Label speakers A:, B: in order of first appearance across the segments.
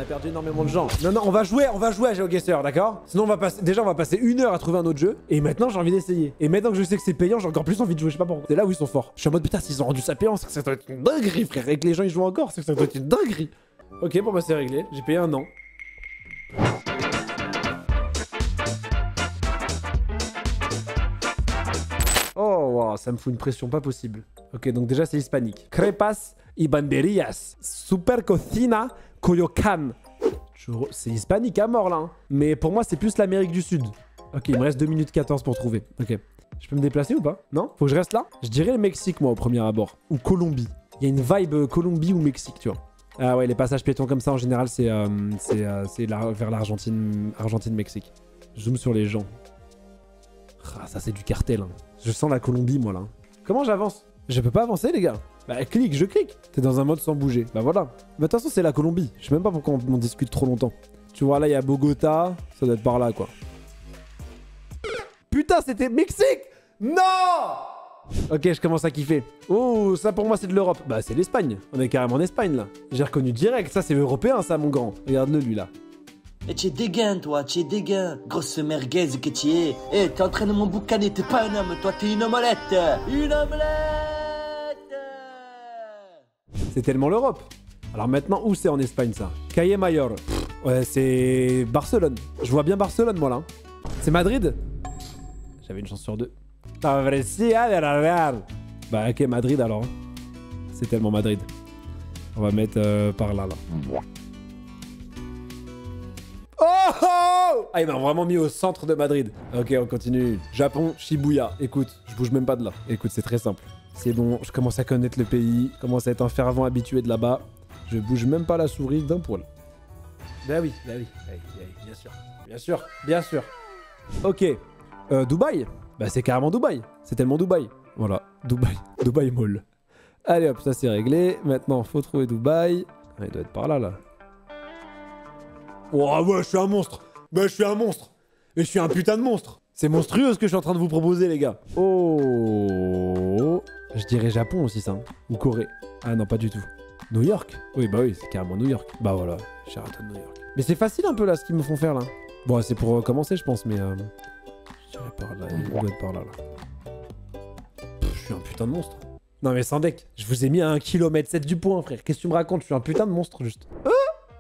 A: perdu énormément de gens. Non, non, on va jouer à GeoGuessr, d'accord? Sinon, déjà, on va passer 1 heure à trouver un autre jeu. Et maintenant, j'ai envie d'essayer. Et maintenant que je sais que c'est payant, j'ai encore plus envie de jouer. Je sais pas pourquoi. C'est là où ils sont forts. Je suis en mode putain, s'ils ont rendu ça payant, c'est que ça doit être une dinguerie, frère. Et que les gens ils jouent encore, c'est que ça doit être une dinguerie. Ok, bon bah c'est réglé. J'ai payé 1 an. Oh, wow, ça me fout une pression pas possible. Ok, donc déjà c'est hispanique. Crepas y banderillas. Super cocina Coyocan. C'est hispanique à mort là. Hein. Mais pour moi c'est plus l'Amérique du Sud. Ok, il me reste 2 minutes 14 pour trouver. Ok. Je peux me déplacer ou pas? Non? Faut que je reste là? Je dirais le Mexique moi au premier abord. Ou Colombie. Il y a une vibe Colombie ou Mexique, tu vois. Ah ouais, les passages piétons comme ça en général c'est vers l'Argentine, Mexique. Zoom sur les gens. Ah, ça c'est du cartel. Hein. Je sens la Colombie moi là. Comment j'avance? Je peux pas avancer les gars. Bah clique, je clique. T'es dans un mode sans bouger. Bah voilà. Mais de toute façon c'est la Colombie. Je sais même pas pourquoi on discute trop longtemps. Tu vois là il y a Bogota. Ça doit être par là quoi. Putain c'était Mexique. Non. Ok je commence à kiffer. Oh ça pour moi c'est de l'Europe. Bah c'est l'Espagne. On est carrément en Espagne là. J'ai reconnu direct. Ça c'est européen ça mon grand. Regarde-le lui là.
B: Et tu es dégain, toi, tu es dégain. Grosse merguez que tu es. Eh, t'es en train de m'emboucaner, t'es pas un homme, toi, t'es une omelette. Une omelette.
A: C'est tellement l'Europe. Alors maintenant, où c'est en Espagne, ça? Calle Mayor. Ouais, c'est Barcelone. Je vois bien Barcelone, moi, là. C'est Madrid? J'avais une chance sur 2. Bah, ok, Madrid, alors. C'est tellement Madrid. On va mettre par là, là. Oh! Ah, il m'a vraiment mis au centre de Madrid. Ok, on continue. Japon, Shibuya. Écoute, je bouge même pas de là. Écoute, c'est très simple. C'est bon, je commence à connaître le pays. Je commence à être un fervent habitué de là-bas. Je bouge même pas la souris d'un poil. Bah oui, bien sûr. Bien sûr, bien sûr. Ok. Dubaï. Bah c'est carrément Dubaï. C'est tellement Dubaï. Voilà, Dubaï. Dubaï Mall. Allez hop, ça c'est réglé. Maintenant, faut trouver Dubaï. Ah, il doit être par là, là. Oh ouais, je suis un monstre. Bah je suis un monstre. Mais je suis un putain de monstre. C'est monstrueux ce que je suis en train de vous proposer les gars. Oh. Je dirais Japon aussi ça. Hein. Ou Corée. Ah non, pas du tout. New York. Oui, bah oui, c'est carrément New York. Bah voilà, Sheraton New York. Mais c'est facile un peu là ce qu'ils me font faire là. Bon, c'est pour commencer je pense, mais... Je dirais par là, il doit être par là. Je suis un putain de monstre. Non mais sans deck, je vous ai mis à 1,7 km du point frère. Qu'est-ce que tu me racontes? Je suis un putain de monstre juste. Ah,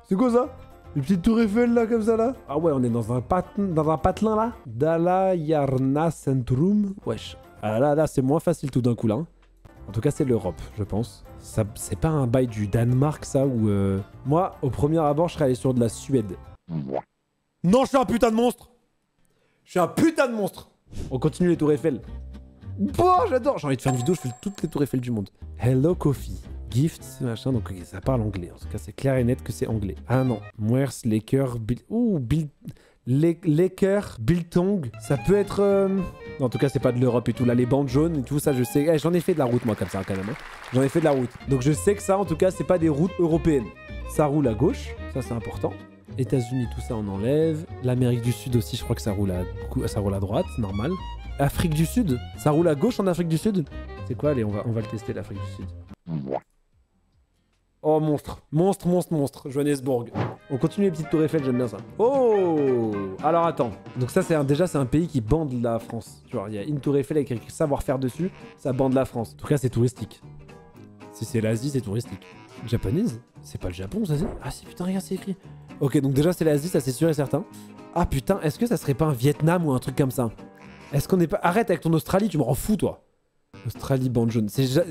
A: c'est quoi ça? Une petite tour Eiffel là comme ça là. Ah ouais on est dans un patelin là. Dalayarna Centrum. Wesh. Ah là c'est moins facile tout d'un coup là. Hein. En tout cas c'est l'Europe je pense. Ça c'est pas un bail du Danemark ça ou Moi au premier abord je serais allé sur de la Suède. Non je suis un putain de monstre. Je suis un putain de monstre. On continue les tours Eiffel. Boah j'adore. J'ai envie de faire une vidéo je fais toutes les tours Eiffel du monde. Hello Coffee. Gift, machin, donc okay, ça parle anglais. En tout cas, c'est clair et net que c'est anglais. Ah non, Moers, Laker, Laker, Biltong, ça peut être... Non, en tout cas, c'est pas de l'Europe et tout. Là, les bandes jaunes et tout ça, je sais. Eh, j'en ai fait de la route, moi, comme ça, quand même. Hein. J'en ai fait de la route. Donc, je sais que ça, en tout cas, c'est pas des routes européennes. Ça roule à gauche, ça, c'est important. États-Unis, tout ça, on enlève. L'Amérique du Sud aussi, je crois que ça roule à droite, normal. Afrique du Sud, ça roule à gauche en Afrique du Sud. C'est quoi? Allez, on va le tester, l'Afrique du Sud. Oh, monstre. Monstre. Johannesburg. On continue les petites tours Eiffel, j'aime bien ça. Oh. Alors, attends. Donc ça, déjà, c'est un pays qui bande la France. Tu vois, il y a une tour Eiffel avec écrit savoir-faire dessus. Ça bande la France. En tout cas, c'est touristique. Si c'est l'Asie, c'est touristique. Japonaise? C'est pas le Japon, ça c'est? Ah si, putain, regarde, c'est écrit. Ok, donc déjà, c'est l'Asie, ça c'est sûr et certain. Ah putain, est-ce que ça serait pas un Vietnam ou un truc comme ça? Est-ce qu'on est pas... Arrête avec ton Australie, tu me rends fou, toi. Australie, bande jaune.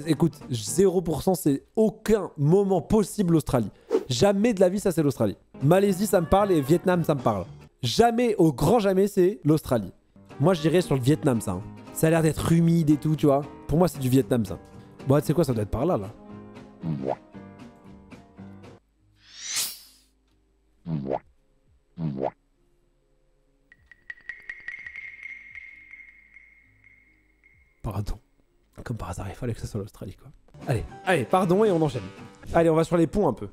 A: Écoute, 0%, c'est aucun moment possible l'Australie. Jamais de la vie, ça c'est l'Australie. Malaisie, ça me parle et Vietnam, ça me parle. Jamais, au grand jamais, c'est l'Australie. Moi, je dirais sur le Vietnam, ça. Hein. Ça a l'air d'être humide et tout, tu vois. Pour moi, c'est du Vietnam, ça. Bon, tu sais quoi, ça doit être par là, là. Pardon. Comme par hasard, il fallait que ça soit l'Australie, quoi. Allez, pardon, et on enchaîne. Allez, on va sur les ponts un peu.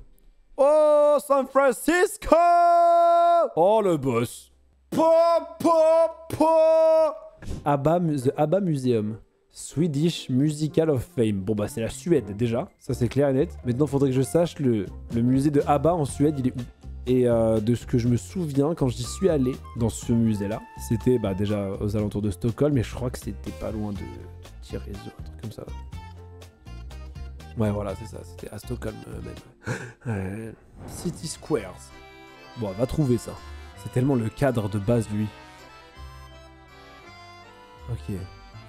A: Oh, San Francisco! Oh, le boss. The ABBA Museum. Swedish Musical of Fame. Bon, bah, c'est la Suède, déjà. Ça, c'est clair et net. Maintenant, faudrait que je sache le musée de ABBA en Suède, il est où? Et de ce que je me souviens, quand j'y suis allé dans ce musée-là, c'était bah, déjà aux alentours de Stockholm, mais je crois que c'était pas loin de Thierry, un truc comme ça. Ouais, voilà, c'est ça, c'était à Stockholm même. City Squares. Bon, on va trouver ça. C'est tellement le cadre de base, lui. Ok.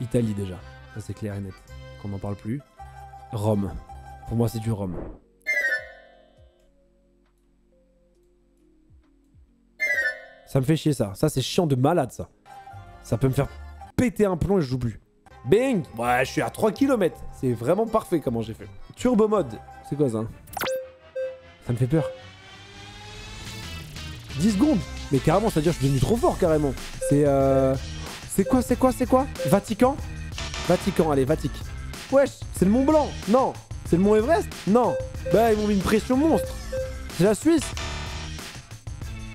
A: Italie déjà. Ça, c'est clair et net. Qu'on n'en parle plus. Rome. Pour moi, c'est du Rome. Ça me fait chier, ça. Ça, c'est chiant de malade, ça. Ça peut me faire péter un plomb et je joue plus. Bing! Ouais, je suis à 3 km. C'est vraiment parfait comment j'ai fait. Turbo mode. C'est quoi, ça? Ça me fait peur. 10 secondes. Mais carrément, ça veut dire que je suis devenu trop fort, carrément. C'est quoi? Vatican? Vatican, allez, Vatic. Wesh, c'est le Mont Blanc. Non. C'est le Mont Everest. Non. Bah, ils m'ont mis une pression monstre. C'est la Suisse.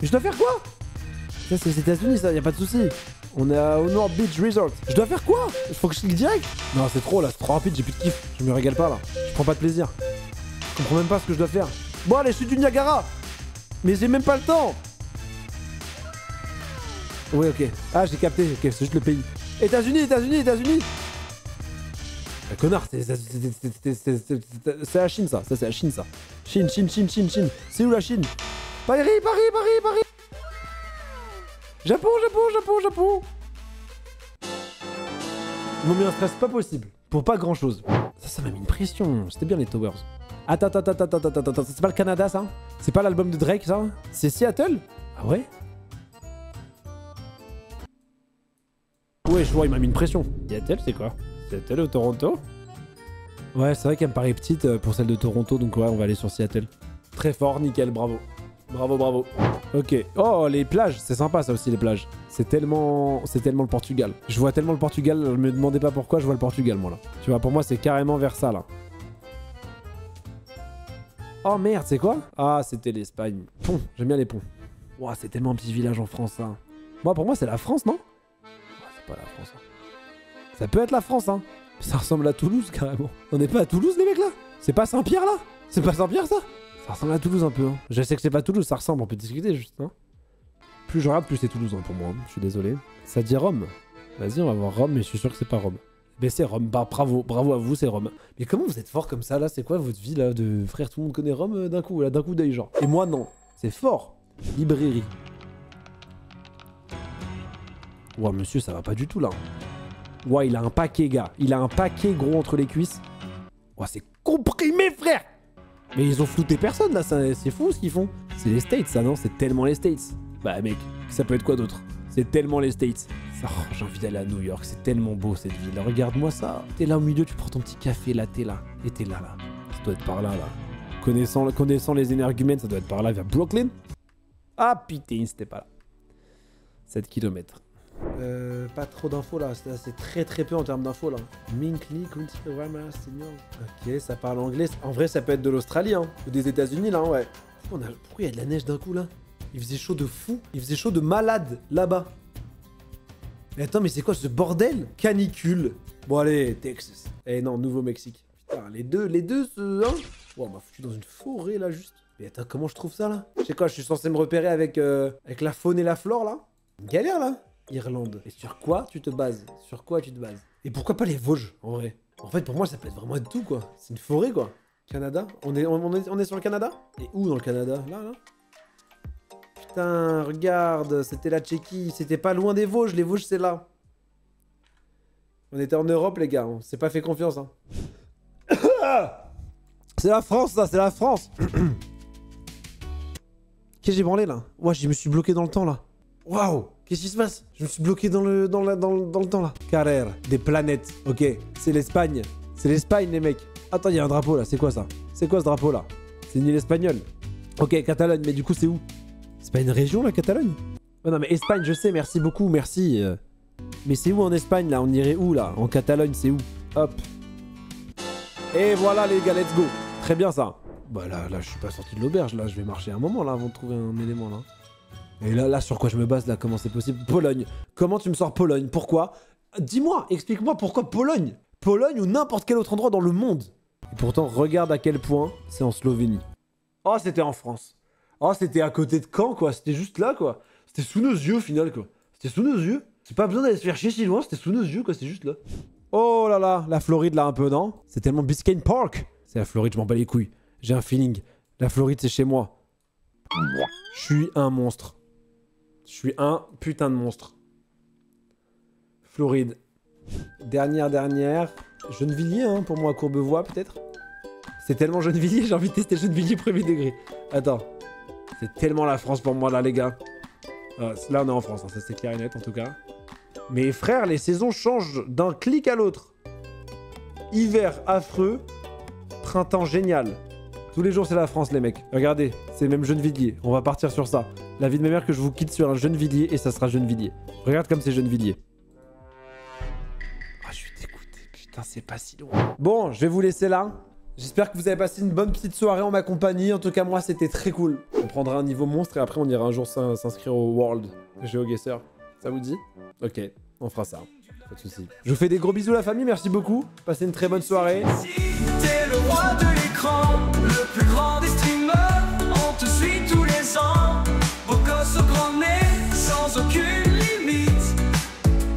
A: Mais je dois faire quoi? Ça, c'est les États-Unis, ça, y a pas de souci. On est au Nord Beach Resort. Je dois faire quoi? Il faut que je clique direct? Non, c'est trop là, c'est trop rapide, j'ai plus de kiff. Je me régale pas là. Je prends pas de plaisir. Je comprends même pas ce que je dois faire. Bon, allez, chute du Niagara. Mais j'ai même pas le temps. Oui, ok. Ah, j'ai capté, ok, c'est juste le pays. États-Unis. Ah, connard, c'est la Chine, ça. Ça, c'est la Chine, ça. Chine. C'est où la Chine? Paris. Japon. Ils m'ont mis un stress pas possible. Pour pas grand chose. Ça m'a mis une pression. C'était bien les Towers. Attends. C'est pas le Canada, ça? C'est pas l'album de Drake, ça? C'est Seattle? Ah ouais? Ouais, je vois, il m'a mis une pression. Seattle, c'est quoi? Seattle ou Toronto? Ouais, c'est vrai qu'elle me paraît petite pour celle de Toronto, donc ouais, on va aller sur Seattle. Très fort, nickel, bravo. Bravo. Ok. Oh, les plages, c'est sympa ça aussi, les plages. C'est tellement le Portugal. Je vois tellement le Portugal, me demandez pas pourquoi je vois le Portugal, moi, là. Tu vois, pour moi, c'est carrément vers ça, là. Oh merde, c'est quoi? Ah, c'était l'Espagne. Pont, j'aime bien les ponts. Ouah, c'est tellement un petit village en France, ça. Moi, pour moi, c'est la France, non? C'est pas la France, hein. Ça peut être la France, hein. Ça ressemble à Toulouse, carrément. On n'est pas à Toulouse, les mecs, là? C'est pas Saint-Pierre, là? C'est pas Saint-Pierre, ça? Ça ressemble à Toulouse, un peu, hein. Je sais que c'est pas Toulouse, ça ressemble, on peut discuter, juste, hein. Plus je regarde, plus c'est Toulouse, hein, pour moi. Je suis désolé. Ça dit Rome. Vas-y, on va voir Rome, mais je suis sûr que c'est pas Rome. Mais c'est Rome, bah bravo à vous, c'est Rome. Mais comment vous êtes fort comme ça, là? C'est quoi votre vie, là, de frère, tout le monde connaît Rome d'un coup, là, d'un coup d'œil, genre. Et moi, non. C'est fort. Librairie. Ouah, monsieur, ça va pas du tout, là. Ouah, il a un paquet, gars. Il a un paquet gros entre les cuisses. Ouah, c'est comprimé, frère. Mais ils ont flouté personne, là, c'est fou ce qu'ils font. C'est les States, ça, non? C'est tellement les States. Bah, mec, ça peut être quoi d'autre? C'est tellement les States. Oh, j'ai envie d'aller à New York, c'est tellement beau cette ville. Regarde-moi ça. T'es là au milieu, tu prends ton petit café là, t'es là. Et t'es là. Ça doit être par là. Connaissant les énergumènes, ça doit être par là, vers Brooklyn. Ah putain, c'était pas là. 7 km. Pas trop d'infos là, c'est très peu en termes d'infos là. Minkley, Cultivarama, Senior. Ok, ça parle anglais. En vrai, ça peut être de l'Australie, hein. Ou des États-Unis là, hein, ouais. Pourquoi il y a de la neige d'un coup là? Il faisait chaud de fou. Il faisait chaud de malade là-bas. Mais attends, mais c'est quoi ce bordel? Canicule. Bon allez, Texas. Eh non, Nouveau-Mexique. Putain, les deux, hein. Wow, on m'a foutu dans une forêt là juste. Mais attends, comment je trouve ça là? Je sais quoi, je suis censé me repérer avec la faune et la flore là? Une galère là. Irlande. Et sur quoi tu te bases? Et pourquoi pas les Vosges en vrai? En fait, pour moi, ça peut être vraiment tout quoi. C'est une forêt quoi. Canada? On est sur le Canada? Et où dans le Canada? Là. Putain, regarde, c'était la Tchéquie, c'était pas loin des Vosges, les Vosges c'est là. On était en Europe les gars, on s'est pas fait confiance hein. C'est la France ça, c'est la France. Qu'est-ce que j'ai branlé là? Ouah, je me suis bloqué dans le temps là. Waouh, qu'est-ce qui se passe? Je me suis bloqué dans le temps là. Carrère, des planètes, ok, c'est l'Espagne. C'est l'Espagne les mecs. Attends, il y a un drapeau là, c'est quoi ça? C'est quoi ce drapeau là? C'est une île espagnole. Ok, Catalogne, mais du coup c'est où? C'est pas une région la Catalogne? Oh non mais Espagne je sais, merci beaucoup, merci. Mais c'est où en Espagne là? On irait où là? En Catalogne c'est où? Hop. Et voilà les gars, let's go. Très bien ça. Bah là je suis pas sorti de l'auberge là, je vais marcher un moment là avant de trouver un élément là. Et là sur quoi je me base là? Comment c'est possible? Pologne. Comment tu me sors Pologne? Pourquoi? Dis-moi, explique-moi pourquoi Pologne? Pologne ou n'importe quel autre endroit dans le monde. Et pourtant regarde à quel point c'est en Slovénie. Oh c'était en France. Oh, c'était à côté de Caen, quoi. C'était juste là, quoi. C'était sous nos yeux, au final, quoi. C'était sous nos yeux. C'est pas besoin d'aller se faire chier si loin, c'était sous nos yeux, quoi. C'est juste là. Oh là là, la Floride, là, un peu, non? C'est tellement Biscayne Park. C'est la Floride, je m'en bats les couilles. J'ai un feeling. La Floride, c'est chez moi. Je suis un monstre. Je suis un putain de monstre. Floride. Dernière. Gennevilliers, hein, pour moi, Courbevoie, peut-être. C'est tellement Gennevilliers, j'ai envie de tester Gennevilliers premier degré. Attends. C'est tellement la France pour moi, là, les gars. Là, on est en France, hein, ça c'est clair et net, en tout cas. Mais frère, les saisons changent d'un clic à l'autre. Hiver affreux, printemps génial. Tous les jours, c'est la France, les mecs. Regardez, c'est même Gennevilliers. On va partir sur ça. La vie de ma mère que je vous quitte sur un Gennevilliers et ça sera Gennevilliers. Regarde comme c'est Gennevilliers. Ah, je suis dégoûté. Putain, c'est pas si loin. Bon, je vais vous laisser là. J'espère que vous avez passé une bonne petite soirée en ma compagnie. En tout cas, moi, c'était très cool. On prendra un niveau monstre et après, on ira un jour s'inscrire au World GeoGuessr. Ça vous dit? Ok, on fera ça. Pas de soucis. Je vous fais des gros bisous, la famille. Merci beaucoup. Passez une très bonne soirée.
C: T'es le roi de l'écran, le plus grand des streamers. On te suit tous les ans. Beau gosse au grand nez, sans aucune limite.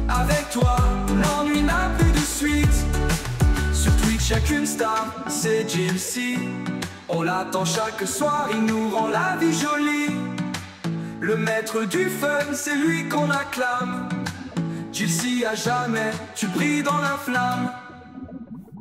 C: Avec toi, l'ennui n'a plus de suite. Sur Twitch, y'a qu'une star, c'est JLC. On l'attend chaque soir, il nous rend la vie jolie. Le maître du fun, c'est lui qu'on acclame. JLC à jamais, tu brilles dans la flamme.